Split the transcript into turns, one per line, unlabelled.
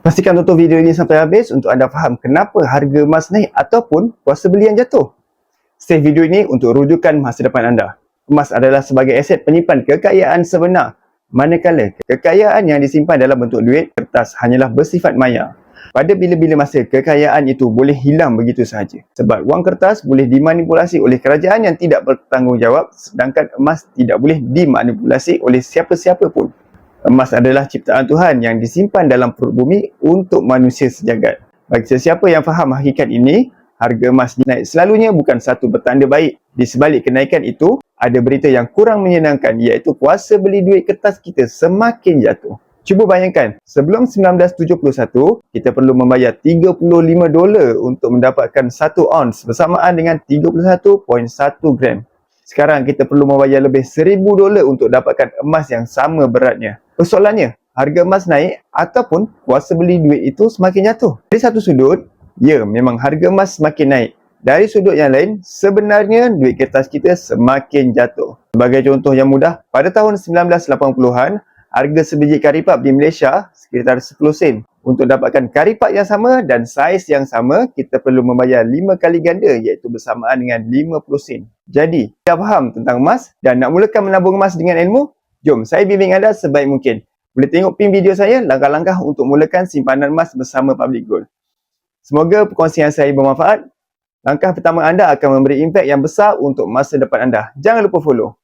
Pastikan tonton video ini sampai habis untuk anda faham kenapa harga emas naik ataupun kuasa beli yang jatuh. Save video ini untuk rujukan masa depan anda. Emas adalah sebagai aset penyimpan kekayaan sebenar, manakala kekayaan yang disimpan dalam bentuk duit kertas hanyalah bersifat maya. Pada bila-bila masa, kekayaan itu boleh hilang begitu sahaja. Sebab wang kertas boleh dimanipulasi oleh kerajaan yang tidak bertanggungjawab, sedangkan emas tidak boleh dimanipulasi oleh siapa-siapa pun. Emas adalah ciptaan Tuhan yang disimpan dalam perut bumi untuk manusia sejagat. Bagi sesiapa yang faham hakikat ini, harga emas naik selalunya bukan satu petanda baik. Di sebalik kenaikan itu, ada berita yang kurang menyenangkan, iaitu kuasa beli duit kertas kita semakin jatuh. Cuba bayangkan, sebelum 1971, kita perlu membayar $35 untuk mendapatkan 1 ons bersamaan dengan 31.1 gram. Sekarang kita perlu membayar lebih $1,000 untuk dapatkan emas yang sama beratnya. Persoalannya, harga emas naik ataupun kuasa beli duit itu semakin jatuh. Dari satu sudut, ya, memang harga emas semakin naik. Dari sudut yang lain, sebenarnya duit kertas kita semakin jatuh. Sebagai contoh yang mudah, pada tahun 1980-an, harga sebiji karipap di Malaysia sekitar 10 sen. Untuk dapatkan karipap yang sama dan saiz yang sama, kita perlu membayar 5 kali ganda, iaitu bersamaan dengan 50 sen. Jadi, dah faham tentang emas dan nak mulakan menabung emas dengan ilmu? Jom, saya bimbing anda sebaik mungkin. Boleh tengok pin video saya, langkah-langkah untuk mulakan simpanan emas bersama Public Gold. Semoga perkongsian saya bermanfaat. Langkah pertama anda akan memberi impak yang besar untuk masa depan anda. Jangan lupa follow.